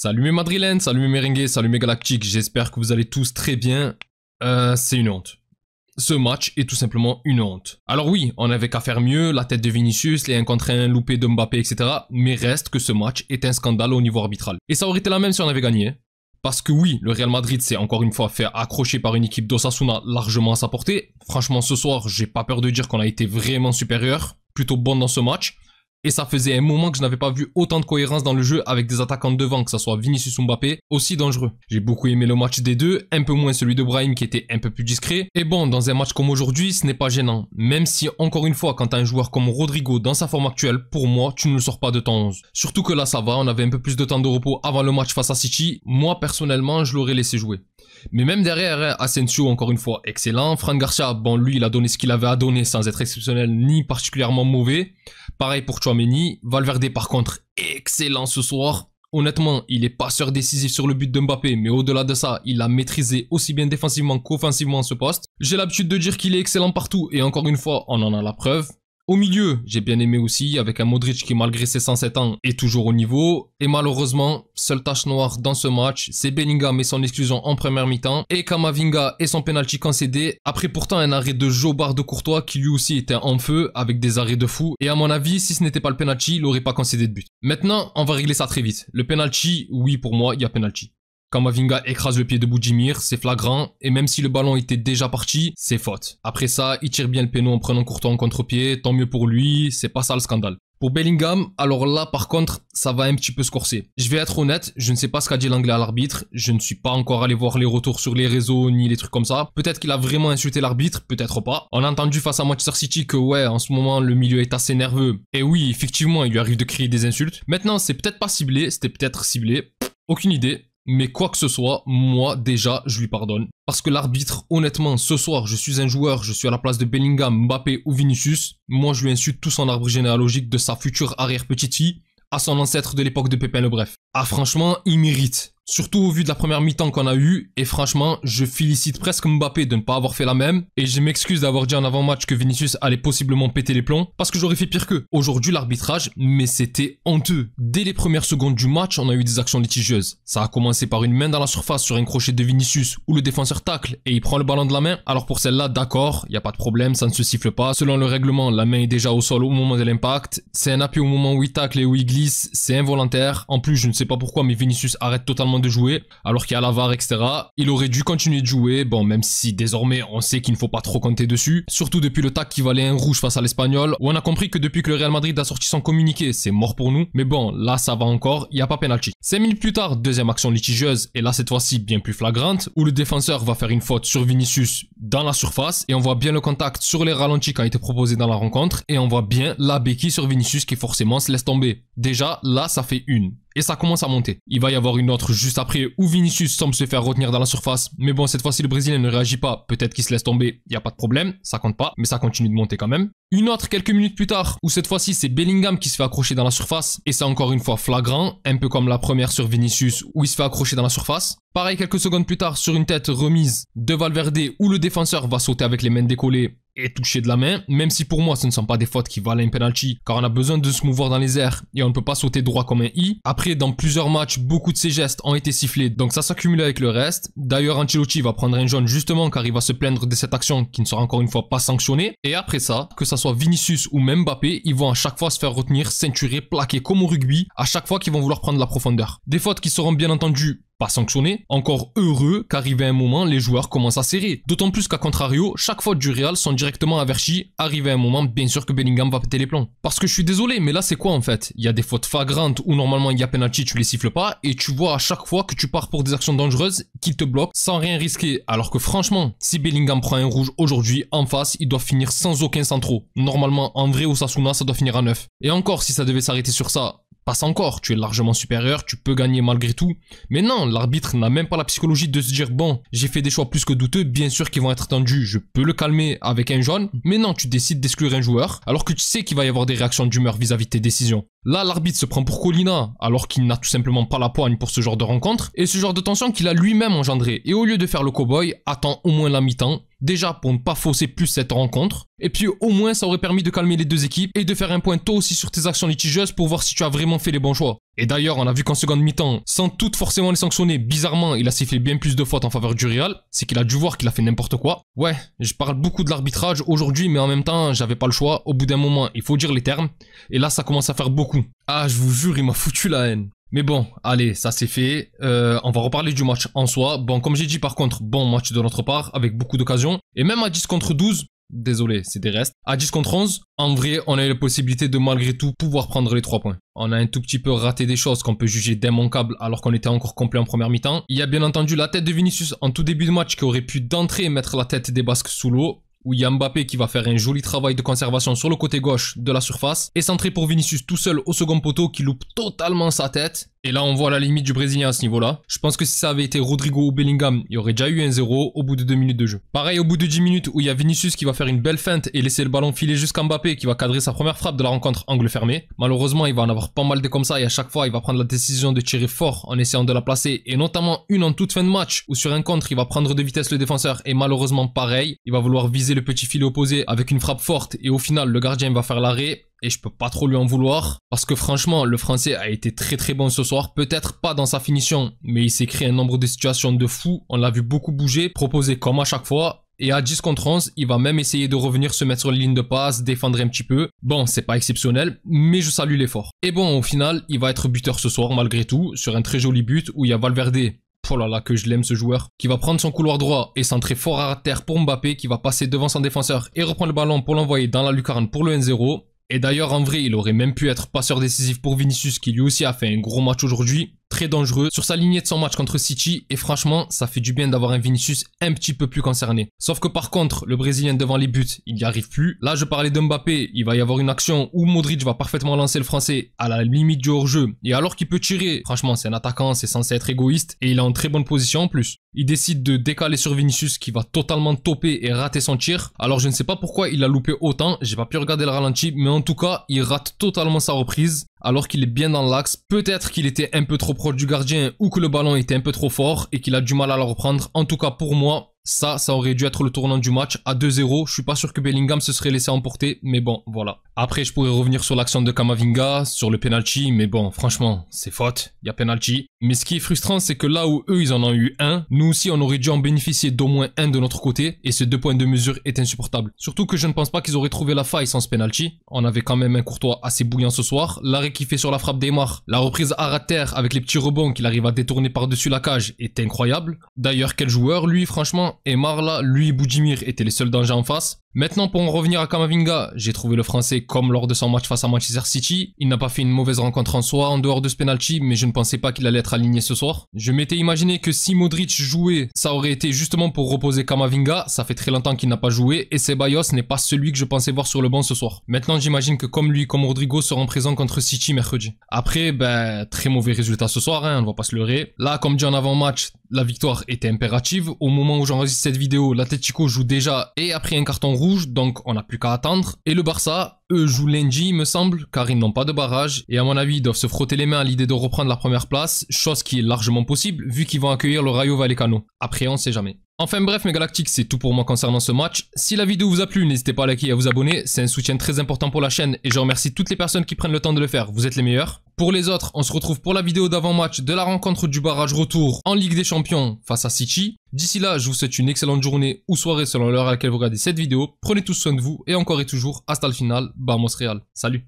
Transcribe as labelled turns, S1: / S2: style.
S1: Salut mes madrilènes, salut mes merengues, salut mes galactiques, j'espère que vous allez tous très bien. C'est une honte. Ce match est tout simplement une honte. Alors oui, on n'avait qu'à faire mieux, la tête de Vinicius, les 1 contre 1 loupés de Mbappé, etc. Mais reste que ce match est un scandale au niveau arbitral. Et ça aurait été la même si on avait gagné. Parce que oui, le Real Madrid s'est encore une fois fait accrocher par une équipe d'Osasuna largement à sa portée. Franchement, ce soir, j'ai pas peur de dire qu'on a été vraiment supérieur, plutôt bon dans ce match. Et ça faisait un moment que je n'avais pas vu autant de cohérence dans le jeu avec des attaquants devant, que ce soit Vinicius ou Mbappé, aussi dangereux. J'ai beaucoup aimé le match des deux, un peu moins celui de Brahim qui était un peu plus discret. Et bon, dans un match comme aujourd'hui, ce n'est pas gênant. Même si, encore une fois, quand t'as un joueur comme Rodrigo dans sa forme actuelle, pour moi, tu ne le sors pas de ton 11. Surtout que là, ça va, on avait un peu plus de temps de repos avant le match face à City. Moi, personnellement, je l'aurais laissé jouer. Mais même derrière, Asensio, encore une fois, excellent. Fran Garcia, bon, lui, il a donné ce qu'il avait à donner sans être exceptionnel ni particulièrement mauvais. Pareil pour Tchouaméni. Valverde, par contre, excellent ce soir. Honnêtement, il est passeur décisif sur le but de Mbappé, mais au-delà de ça, il a maîtrisé aussi bien défensivement qu'offensivement ce poste. J'ai l'habitude de dire qu'il est excellent partout, et encore une fois, on en a la preuve. Au milieu, j'ai bien aimé aussi, avec un Modric qui malgré ses 107 ans est toujours au niveau. Et malheureusement, seule tache noire dans ce match, c'est Bellingham et son exclusion en première mi-temps, et Camavinga et son penalty concédé, après pourtant un arrêt de Jobard de Courtois qui lui aussi était en feu, avec des arrêts de fou. Et à mon avis, si ce n'était pas le penalty, il n'aurait pas concédé de but. Maintenant, on va régler ça très vite. Le penalty, oui pour moi, il y a penalty. Camavinga écrase le pied de Boudjimir, c'est flagrant, et même si le ballon était déjà parti, c'est faute. Après ça, il tire bien le péno en prenant Courtois en contre-pied, tant mieux pour lui, c'est pas ça le scandale. Pour Bellingham, alors là par contre, ça va un petit peu se corser. Je vais être honnête, je ne sais pas ce qu'a dit l'anglais à l'arbitre, je ne suis pas encore allé voir les retours sur les réseaux ni les trucs comme ça. Peut-être qu'il a vraiment insulté l'arbitre, peut-être pas. On a entendu face à Manchester City que ouais, en ce moment le milieu est assez nerveux. Et oui, effectivement, il lui arrive de crier des insultes. Maintenant, c'est peut-être pas ciblé, c'était peut-être ciblé, aucune idée. Mais quoi que ce soit, moi, déjà, je lui pardonne. Parce que l'arbitre, honnêtement, ce soir, je suis un joueur, je suis à la place de Bellingham, Mbappé ou Vinicius. Moi, je lui insulte tout son arbre généalogique de sa future arrière-petite-fille à son ancêtre de l'époque de Pépin le Bref. Ah, franchement, il mérite. Surtout au vu de la première mi-temps qu'on a eue, et franchement, je félicite presque Mbappé de ne pas avoir fait la même, et je m'excuse d'avoir dit en avant-match que Vinicius allait possiblement péter les plombs, parce que j'aurais fait pire qu'eux. Aujourd'hui, l'arbitrage, mais c'était honteux. Dès les premières secondes du match, on a eu des actions litigieuses. Ça a commencé par une main dans la surface sur un crochet de Vinicius, où le défenseur tacle, et il prend le ballon de la main. Alors pour celle-là, d'accord, y a pas de problème, ça ne se siffle pas. Selon le règlement, la main est déjà au sol au moment de l'impact. C'est un appui au moment où il tacle et où il glisse, c'est involontaire. En plus, je ne sais pas pourquoi, mais Vinicius arrête totalement de jouer, alors qu'il y a la VAR, etc. Il aurait dû continuer de jouer, bon, même si désormais on sait qu'il ne faut pas trop compter dessus, surtout depuis le tac qui valait un rouge face à l'Espagnol, où on a compris que depuis que le Real Madrid a sorti son communiqué, c'est mort pour nous, mais bon, là ça va encore, il n'y a pas penalty. 5 minutes plus tard, deuxième action litigieuse, et là cette fois-ci bien plus flagrante, où le défenseur va faire une faute sur Vinicius dans la surface, et on voit bien le contact sur les ralentis qui a été proposé dans la rencontre, et on voit bien la béquille sur Vinicius qui forcément se laisse tomber. Déjà, là ça fait une. Et ça commence à monter. Il va y avoir une autre juste après où Vinicius semble se faire retenir dans la surface. Mais bon, cette fois-ci, le Brésilien ne réagit pas. Peut-être qu'il se laisse tomber. Il n'y a pas de problème. Ça compte pas. Mais ça continue de monter quand même. Une autre quelques minutes plus tard où cette fois-ci, c'est Bellingham qui se fait accrocher dans la surface. Et c'est encore une fois flagrant. Un peu comme la première sur Vinicius où il se fait accrocher dans la surface. Pareil, quelques secondes plus tard, sur une tête remise de Valverde où le défenseur va sauter avec les mains décollées et toucher de la main, même si pour moi ce ne sont pas des fautes qui valent un penalty, car on a besoin de se mouvoir dans les airs et on ne peut pas sauter droit comme un i. Après, dans plusieurs matchs, beaucoup de ces gestes ont été sifflés, donc ça s'accumule avec le reste. D'ailleurs, Ancelotti va prendre un jaune justement car il va se plaindre de cette action qui ne sera encore une fois pas sanctionnée. Et après ça, que ça soit Vinicius ou même Mbappé, ils vont à chaque fois se faire retenir, ceinturer, plaquer comme au rugby, à chaque fois qu'ils vont vouloir prendre la profondeur. Des fautes qui seront bien entendu pas sanctionné, encore heureux qu'arrivé un moment, les joueurs commencent à serrer. D'autant plus qu'à contrario, chaque faute du Real sont directement averties, arrivé un moment, bien sûr que Bellingham va péter les plombs. Parce que je suis désolé, mais là c'est quoi en fait? Il y a des fautes flagrantes où normalement il y a penalty, tu les siffles pas, et tu vois à chaque fois que tu pars pour des actions dangereuses, qu'ils te bloquent sans rien risquer. Alors que franchement, si Bellingham prend un rouge aujourd'hui, en face, il doit finir sans aucun centro. Normalement, en vrai Osasuna, ça doit finir à 9. Et encore, si ça devait s'arrêter sur ça, passe encore, tu es largement supérieur, tu peux gagner malgré tout. Mais non, l'arbitre n'a même pas la psychologie de se dire bon, j'ai fait des choix plus que douteux, bien sûr qu'ils vont être tendus, je peux le calmer avec un jaune. Mais non, tu décides d'exclure un joueur, alors que tu sais qu'il va y avoir des réactions d'humeur vis-à-vis de tes décisions. Là, l'arbitre se prend pour Colina, alors qu'il n'a tout simplement pas la poigne pour ce genre de rencontre, et ce genre de tension qu'il a lui-même engendré. Et au lieu de faire le cow-boy, attend au moins la mi-temps, Déjà pour ne pas fausser plus cette rencontre. Et puis au moins ça aurait permis de calmer les deux équipes et de faire un point toi aussi sur tes actions litigieuses pour voir si tu as vraiment fait les bons choix. Et d'ailleurs, on a vu qu'en seconde mi-temps, sans toutes forcément les sanctionner, bizarrement, il a sifflé bien plus de fautes en faveur du Real. C'est qu'il a dû voir qu'il a fait n'importe quoi. Ouais, je parle beaucoup de l'arbitrage aujourd'hui, mais en même temps, j'avais pas le choix. Au bout d'un moment, il faut dire les termes. Et là, ça commence à faire beaucoup. Ah, je vous jure, il m'a foutu la haine. Mais bon, allez, ça c'est fait. On va reparler du match en soi. Bon, comme j'ai dit par contre, bon match de notre part, avec beaucoup d'occasions. Et même à 10 contre 12, désolé, c'est des restes. À 10 contre 11, en vrai, on a eu la possibilité de malgré tout pouvoir prendre les 3 points. On a un tout petit peu raté des choses qu'on peut juger d'immanquables alors qu'on était encore complet en première mi-temps. Il y a bien entendu la tête de Vinicius en tout début de match qui aurait pu d'entrée mettre la tête des Basques sous l'eau. Où il y a Mbappé qui va faire un joli travail de conservation sur le côté gauche de la surface. Et centré pour Vinicius tout seul au second poteau qui loupe totalement sa tête. Et là on voit la limite du Brésilien à ce niveau-là. Je pense que si ça avait été Rodrigo ou Bellingham, il y aurait déjà eu un 0 au bout de 2 minutes de jeu. Pareil au bout de 10 minutes où il y a Vinicius qui va faire une belle feinte et laisser le ballon filer jusqu'à Mbappé qui va cadrer sa première frappe de la rencontre angle fermé. Malheureusement il va en avoir pas mal de comme ça et à chaque fois il va prendre la décision de tirer fort en essayant de la placer. Et notamment une en toute fin de match où sur un contre il va prendre de vitesse le défenseur et malheureusement pareil. Il va vouloir viser le petit filet opposé avec une frappe forte et au final le gardien va faire l'arrêt. Et je peux pas trop lui en vouloir parce que franchement le français a été très bon ce soir, peut-être pas dans sa finition mais il s'est créé un nombre de situations de fou, on l'a vu beaucoup bouger, proposer comme à chaque fois. Et à 10 contre 11, il va même essayer de revenir se mettre sur les lignes de passe, défendre un petit peu. Bon, c'est pas exceptionnel, mais je salue l'effort. Et bon, au final, il va être buteur ce soir malgré tout, sur un très joli but où il y a Valverde. Oh là là, que je l'aime ce joueur, qui va prendre son couloir droit et centrer fort à terre pour Mbappé, qui va passer devant son défenseur et reprendre le ballon pour l'envoyer dans la lucarne pour le 1-0. Et d'ailleurs, en vrai, il aurait même pu être passeur décisif pour Vinicius, qui lui aussi a fait un gros match aujourd'hui. Très dangereux sur sa lignée de son match contre City et franchement ça fait du bien d'avoir un Vinicius un petit peu plus concerné. Sauf que par contre le Brésilien devant les buts il n'y arrive plus. Là je parlais de Mbappé, il va y avoir une action où Modric va parfaitement lancer le français à la limite du hors-jeu et alors qu'il peut tirer, franchement c'est un attaquant, c'est censé être égoïste et il est en très bonne position en plus. Il décide de décaler sur Vinicius qui va totalement toper et rater son tir. Alors je ne sais pas pourquoi il a loupé autant, j'ai pas pu regarder le ralenti mais en tout cas il rate totalement sa reprise. Alors qu'il est bien dans l'axe, peut-être qu'il était un peu trop proche du gardien ou que le ballon était un peu trop fort et qu'il a du mal à la reprendre. En tout cas pour moi, ça aurait dû être le tournant du match. À 2-0, je suis pas sûr que Bellingham se serait laissé emporter, mais bon, voilà. Après, je pourrais revenir sur l'action de Camavinga, sur le penalty, mais bon, franchement, c'est faute, il y a penalty. Mais ce qui est frustrant, c'est que là où eux, ils en ont eu un, nous aussi, on aurait dû en bénéficier d'au moins un de notre côté, et ce 2 points de mesure est insupportable. Surtout que je ne pense pas qu'ils auraient trouvé la faille sans ce penalty. On avait quand même un Courtois assez bouillant ce soir. L'arrêt qu'il fait sur la frappe d'Aimar, la reprise à ras de terre avec les petits rebonds qu'il arrive à détourner par-dessus la cage est incroyable. D'ailleurs, quel joueur, lui, franchement. Aimar là, lui et Boudjimir étaient les seuls dangers en face. Maintenant, pour en revenir à Camavinga, j'ai trouvé le français comme lors de son match face à Manchester City. Il n'a pas fait une mauvaise rencontre en soi en dehors de ce penalty, mais je ne pensais pas qu'il allait être aligné ce soir. Je m'étais imaginé que si Modric jouait, ça aurait été justement pour reposer Camavinga. Ça fait très longtemps qu'il n'a pas joué et Ceballos n'est pas celui que je pensais voir sur le banc ce soir. Maintenant, j'imagine que comme lui, comme Rodrigo seront présents contre City mercredi. Après, très mauvais résultat ce soir, on ne va pas se leurrer. Là, comme dit en avant-match, la victoire était impérative. Au moment où j'enregistre cette vidéo, l'Atlético joue déjà et a pris un carton rouge, donc on n'a plus qu'à attendre. Et le Barça, eux jouent lundi, il me semble, car ils n'ont pas de barrage. Et à mon avis, ils doivent se frotter les mains à l'idée de reprendre la première place, chose qui est largement possible, vu qu'ils vont accueillir le Rayo Vallecano. Après, on sait jamais. Enfin bref mes galactiques, c'est tout pour moi concernant ce match. Si la vidéo vous a plu, n'hésitez pas à liker et à vous abonner, c'est un soutien très important pour la chaîne et je remercie toutes les personnes qui prennent le temps de le faire, vous êtes les meilleurs. Pour les autres, on se retrouve pour la vidéo d'avant-match de la rencontre du barrage retour en Ligue des Champions face à City. D'ici là, je vous souhaite une excellente journée ou soirée selon l'heure à laquelle vous regardez cette vidéo. Prenez tous soin de vous et encore et toujours, hasta le final, vamos Real. Salut.